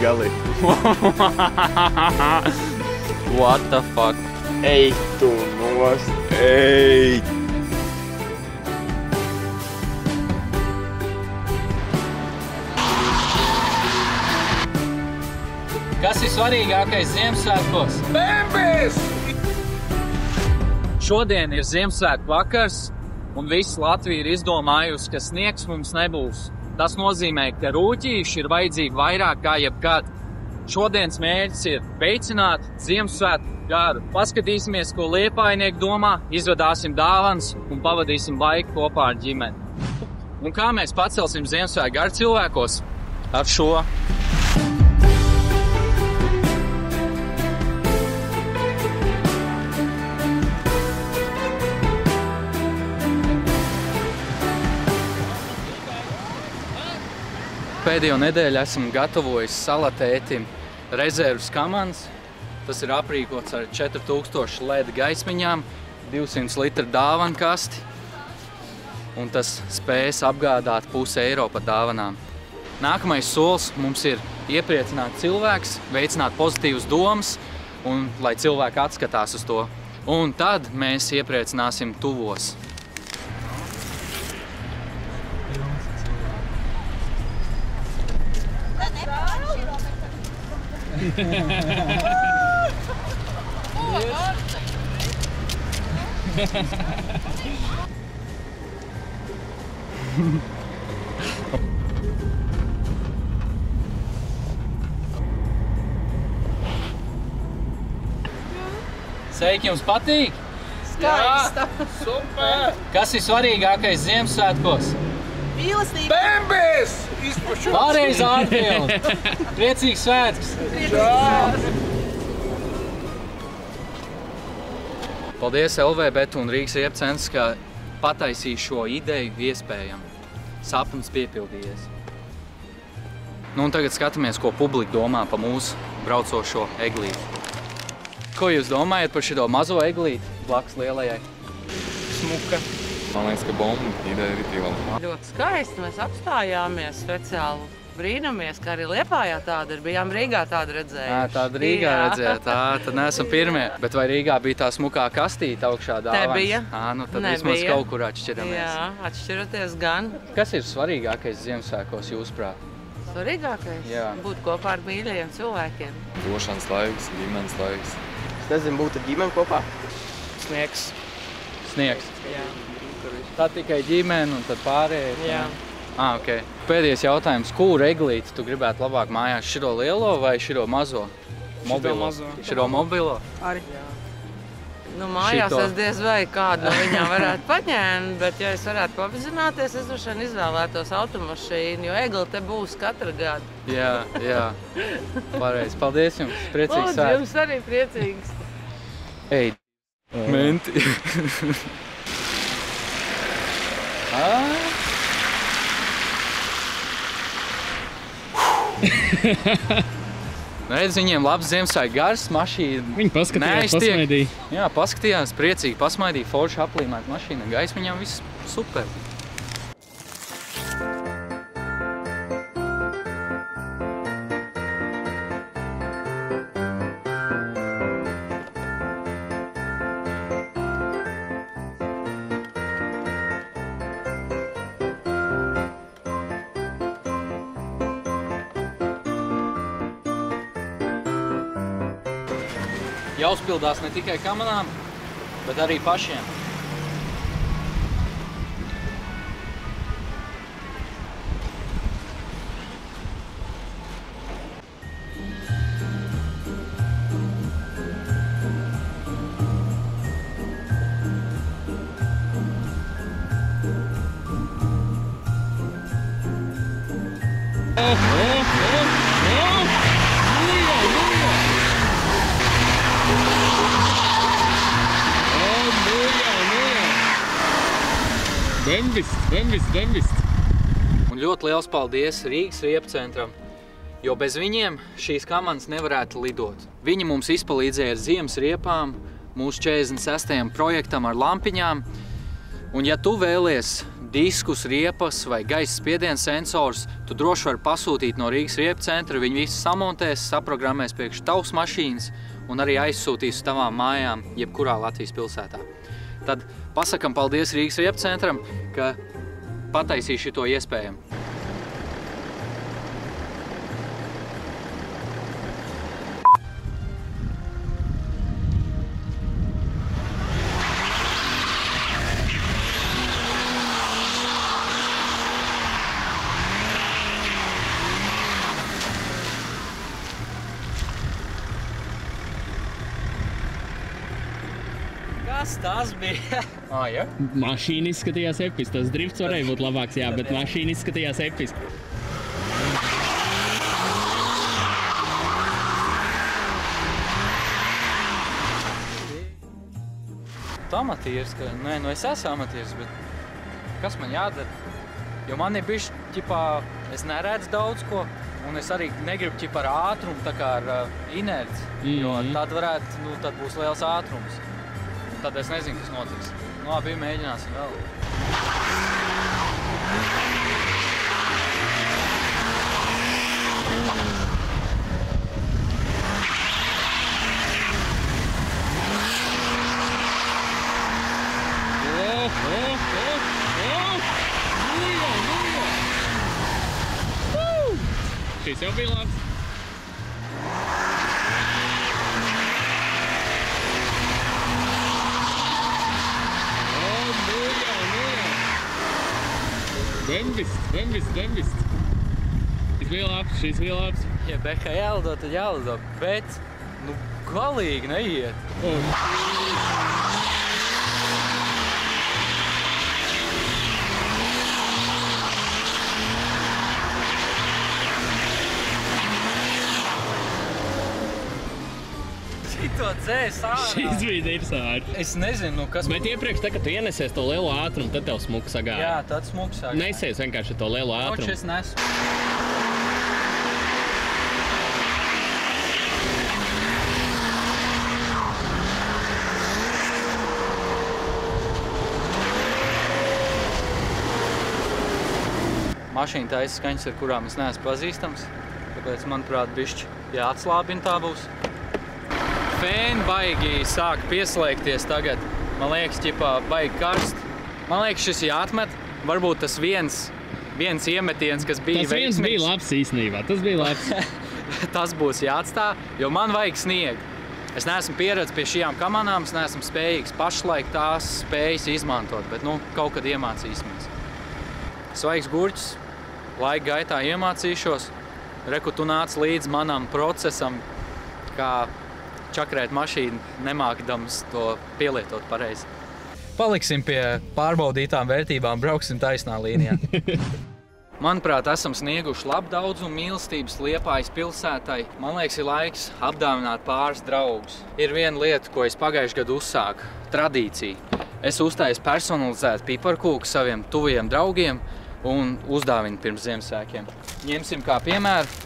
Gali. What the fuck? Ej, tu nost. Ej. Kas ir svarīgākais Ziemassvētkos? Bembis! Šodien ir Ziemassvētku vakars, un visa Latvija ir izdomājusi, ka sniegs mums nebūs. Tas nozīmē, ka rūķīši ir vajadzīgi vairāk kā jebkad. Šodienas mērķis ir veicināt Ziemassvētku garu. Paskatīsimies, ko liepājnieki domā, izvedāsim dāvanas un pavadīsim laiku kopā ar ģimeni. Un kā mēs pacelsim Ziemassvētku garu cilvēkos? Ar šo. Pēdējo nedēļu esam gatavojis salatēti rezervas kamanas. Tas ir aprīkots ar 4000 LED gaismiņām, 200 litru dāvanu kasti, un tas spēs apgādāt €1 par dāvanām. Nākamais solis mums ir iepriecināt cilvēks, veicināt pozitīvas domas, un lai cilvēki atskatās uz to. Un tad mēs iepriecināsim tuvos. Sveiki, jums patīk? Skaista! Super! Kas ir svarīgākais Ziemassvētkos? Mīlestība! Bembis! Izpušots! Pareizā atbilde! Priecīgs svētks! Paldies LVBet un Rīgas Riepcentrs, ka pataisīja šo ideju iespējamu. Sapnis piepildījies. Nu un tagad skatāmies, ko publika domā par mūsu braucošo eglīti. Ko jūs domājat par šito mazo eglīti blakus lielajai? Smuka. Man liekas, ka bomba ideja ir itī vēl. Ļoti skaisti, mēs apstājāmies speciāli. Brīnamies, ka arī Liepājā tāda ir. Bijām Rīgā tādu redzējuši. Tāda Rīgā redzēt, tad neesam pirmie. Bet vai Rīgā bija tā smukā kastīte augšā dāvanas? Nebija. Nu tad vismaz kaut kur atšķiramies. Jā, atšķiroties gan. Kas ir svarīgākais Ziemassvētkos jūsuprāt? Svarīgākais? Jā. Būt kopā ar mīļajiem cilvēkiem. Došanas laiks, ģimenes laiks. Es nezinu, būt ar ģimeni kopā. Sniegs. Sniegs. Jā. Tad tikai ģimene un tad pārējais. Jā. Okay. Pēdējais jautājums, kuru eglīti tu gribētu labāk mājās? Širo lielo vai širo mazo? Mobilo? Širo mobilo? Arī. Nu, mājās es diez vai kādu no viņām varētu paņēmt, bet ja es varētu papazināties, es droši vien izvēlētos automašīnu, jo egli te būs katra gada. Jā. Pareizi. Paldies jums. Priecīgs Lūdzu, svētks. jums arī priecīgs. Ej, menti. Redz, viņiem labs Ziemassvētku gars, mašīna. Viņi paskatījās, pasmaidīja. Jā, paskatījās, priecīgi pasmaidīja, forši aplīmēt mašīna, gaismiņām viss super. Jāuzpildās ne tikai kamanām, bet arī pašiem. Bembist. Un ļoti liels paldies Rīgas Riepcentram, jo bez viņiem šīs kamanas nevarētu lidot. Viņi mums izpalīdzēja ar ziemas riepām, mūsu 46. projektam ar lampiņām. Un ja tu vēlies diskus, riepas vai gaisa spiediena sensors, tu droši vari pasūtīt no Rīgas riepu centra, viņi visi samontēs, saprogrammēs priekš tavas mašīnas un arī aizsūtīs uz tavām mājām, jebkurā Latvijas pilsētā. Tad pasakam paldies Rīgas riepu centram, ka pataisīja šito iespējamu. Kas tas bija? Ja? Mašīna izskatījās episki. Tas drifts varēja būt labāks, jā, bet mašīna izskatījās episki. Tu amatieris, ka... Nē, nu es esmu amatieris, bet kas man jādara? Jo man ir bišķi, ķipā, es neredzu daudz ko, un es arī negribu ķipā ar ātrumu, tā kā ar inerci, jo tad varētu, nu, tad būs liels ātrums. Tad es nezinu, kas notiks. Nu, labi, mēģināsim vēl. Šis jau bija labs. Dembist. Šis bija labs. Ja Beka jālido, tad jālido, bet, nu, galīgi neiet. Šito dzēs ārā. Šis bija dirsāri. Es nezinu, nu, kas... Bet iepriekš, tā, kad tu ienesies to lielo ātrumu, tad tev smuku sagāja. Jā, tad smuku sagāja. Nesies vienkārši to lielo ātrumu. Koči es nesu. Mašīna taisa skaņas, ar kurām es neesmu pazīstams, tāpēc, manuprāt, bišķi jāatslābina tā būs. Fēni baigi sāk pieslēgties tagad. Man liekas, ķipā, baigi karst. Man liekas, šis jāatmet. Varbūt tas viens iemetiens, kas bija veiksmīgs. Tas viens bija labs īstenībā, tas bija labs. Tas būs jāatstā, jo man vajag sniegu. Es neesmu pieredzis pie šījām kamanām, es neesmu spējīgs pašlaik tās spējas izmantot, bet, nu, kaut kad iemācīsimies. Svaigs gurķis, laika gaitā iemācīšos. Reku, tu nāc līdz manam procesam, kā čakrēt mašīnu, nemākdams to pielietot pareizi. Paliksim pie pārbaudītām vērtībām, brauksim taisnā līnijā. Manuprāt, esam snieguši labu daudzumu mīlestības Liepājas pilsētai. Man liekas, ir laiks apdāvināt pāris draugus. Ir viena lieta, ko es pagājuši gadu uzsāku – tradīcija. Es uztaisu personalizētu piparkūku saviem tuvajiem draugiem un uzdāvinu pirms Ziemassvētkiem. Ņemsim kā piemēru,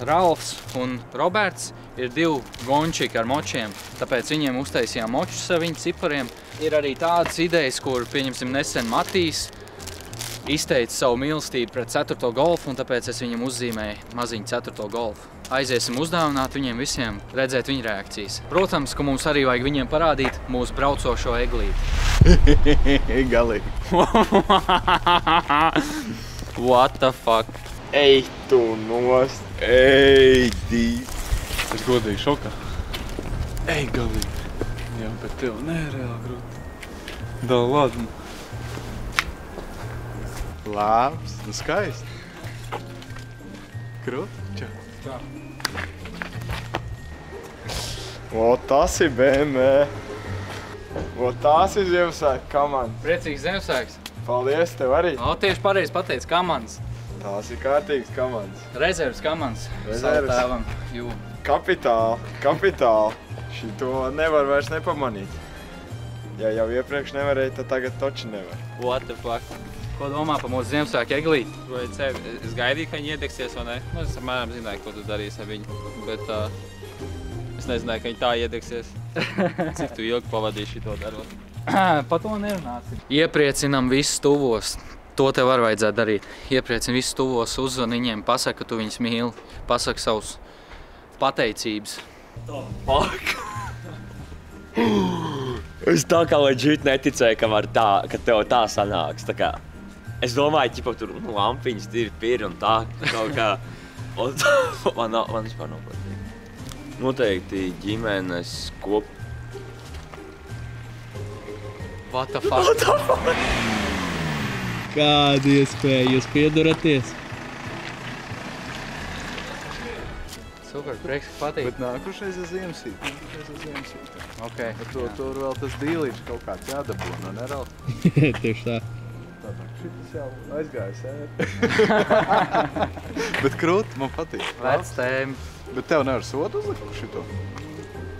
Ralfs un Roberts ir 2 gončiki ar močiem, tāpēc viņiem uztaisījām močus ar viņu cipariem. Ir arī tādas idejas, kur, pieņemsim, nesen Matīs izteica savu mīlestību pret 4. golfu, un tāpēc es viņam uzzīmēju maziņu 4. golfu. Aiziesim uzdāvināt viņiem visiem, redzēt viņu reakcijas. Protams, ka mums arī vajag viņiem parādīt mūsu braucošo eglīti. Galīgi. What the fuck? Ej tu nost. Ej, dīv. Es godīgi šokā. Ej, galīgi. Jā, bet tev nereāli grūti. Da, ladni. Labs, nu skaisti. Krūti? Čau. Čau. O, tas ir BMW. O, tas ir Ziemassvētku kamans. Priecīgs Ziemassvētks. Paldies tev arī. O, tieši pareizi pateic, kamans. Tās ir kārtīgs kamans. Rezerves kamans. Rezerves. Savu tēvam. Jū. Kapitāli. Šito nevar vairs nepamanīt. Ja jau iepriekš nevarēja, tad tagad toči nevar. What the fuck? Ko domā par mūsu Ziemassvētku eglīti? Es gaidīju, ka viņi iedegsies, vai ne? Es apmēram zināju, ko tu darīsi ar viņu, bet es nezināju, ka viņi tā iedegsies. Cik tu ilgi pavadīji šito darot? Pa to nerunāsim. Iepriecinam visus tuvos. To tev var vajadzētu darīt. Iepriecini visus tuvos, uzzvani viņiem, pasaka, ka tu viņus mīli. Pasaka savus pateicības. Es tā kā legit neticēju, ka tev tā sanāks. Tā kā, es domāju, ķipa, tur lampiņas ir un tā, kaut kā. Man vispār nav patīk. Noteikti ģimenes What the fuck? Kāda iespēja jūs pieduraties? Super, prieks, ka patīk. Bet nākušais ir Ziemassvētki. Ok. Tur vēl tas dīlīši kaut kāds jādabū, no Nerala. Tieši tā. Tātad šitas jau aizgāja Bet krūti, man patīk. Vec tēma. Bet tev nevar sodu uzlikt par šito?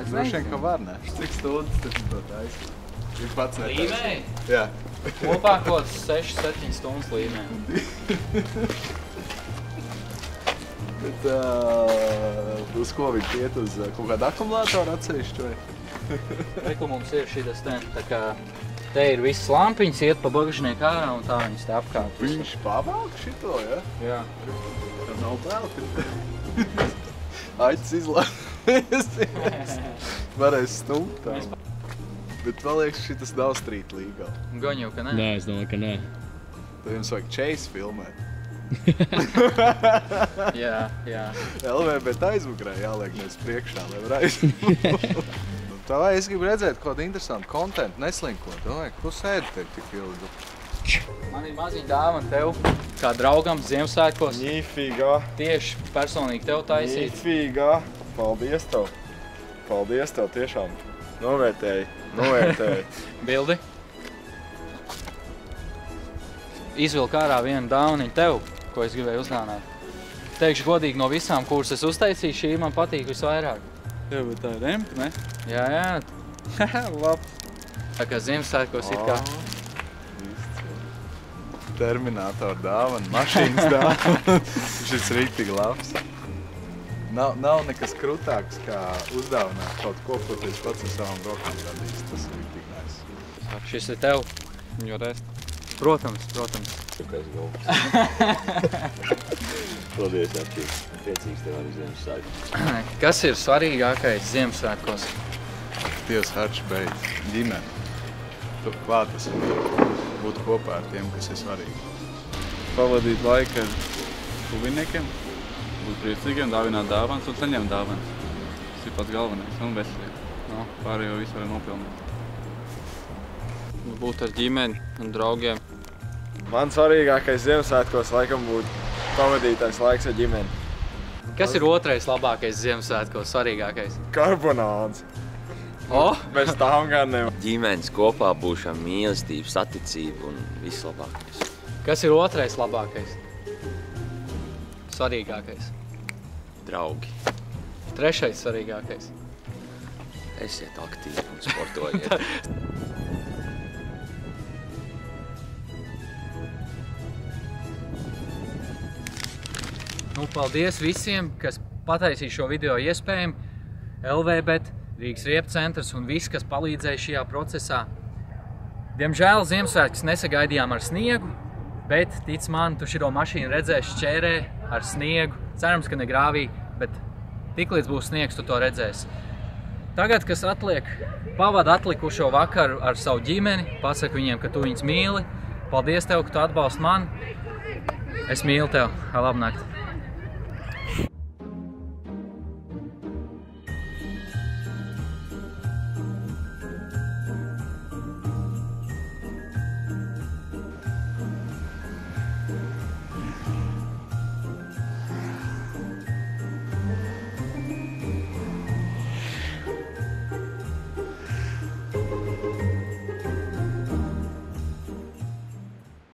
Es Droši vien, ka var, ne? Cik stundas tas to taisa? Ir pats netaisa. Līmēji? Jā. Kopā kaut 6-7 stundas līmēji. Bet uz ko viņi iet uz kaut kādu akumulātoru atsevišķu vai? Reku mums ir šitas te, tā kā te ir visas lampiņas, iet pa bagažnieku ārā un tā viņas te apkārt. Viņš pavalk šito, ja? Jā. Tev nav bail, Aicis izlaies. Varēs stumt tā. Bet man liekas, šitas nav street legal. Gan jau, ka nē. Nē, es domāju, ka nē. Tad jums vajag Chase filmēt. Jā. LVBT aizmugrē jāliek nevis priekšā, lai var aizmugrēt. Tā vai es gribu redzēt kaut kādu interesantu kontentu, neslinkot. Domāju, ko sēdi te tik ilgi? Man ir maziņa dāvana tev, kā draugam Ziemassvētkos. Nīfīgā. Tieši personīgi tev taisīt. Nīfīgā. Paldies tev. Paldies tev tiešām. Novērtēji. Bildi. Izvilku ārā vienu dāvaniņu tev, ko es gribēju uzdāvināt. Teikšu godīgi, no visām, kuras es uztaisīju, šī man patīk visvairāk. Jā, bet tā ir empa, ne? Jā. Labs. Tā kā Ziemassvētkos it kā. Terminātoru dāvana, mašīnas dāvana. Šis ir riktīgi labs. Nav nekas krutāks, kā uzdāvināt kaut ko, ko tu pats ar savām rokām radīs. Tas ir riktīgi nice. Šis ir tev. Jo rest. Protams. Čukais galvas. Paldies, Arčīk. Priecīgs tev arī Ziemassvētku. Kas ir svarīgākais Ziemassvētkos? Dievs Harč beidz. Ģimene. Tu klāt esam būt kopā ar tiem, kas ir svarīgi. Pavadīt laiku ar tuviniekiem, būt priecīgiem, dāvināt dāvanas un saņemt dāvanas. Tas ir pats galvenais un veselīgi. Pārējo visu var nopelnīt. Būt ar ģimeni un draugiem. Man svarīgākais Ziemassvētkos laikam būtu pavadītais laiks ar ģimeni. Kas ir otrais labākais Ziemassvētkos svarīgākais? Karbonāds. Bez tām gan nevar. Ģimenes kopā būšana, mīlestība, saticība un viss labākais. Kas ir otrais labākais? Svarīgākais. Draugi. Trešais svarīgākais. Esiet aktīvi un sportojiet. Paldies visiem, kas pataisīja šo video iespējami. LVBT, Rīgas Riepu centrs un viss, kas palīdzēja šajā procesā. Diemžēl Ziemassvētkus nesagaidījām ar sniegu, bet, tic man, tu šito mašīnu redzēsi šķērē ar sniegu. Cerams, ka ne grāvī, bet tiklīdz būs sniegs, tu to redzēsi. Tagad, kas atliek, pavada atlikušo vakaru ar savu ģimeni, pasaka viņiem, ka tu viņus mīli. Paldies tev, ka tu atbalsti mani. Es mīlu tev. Labnakt!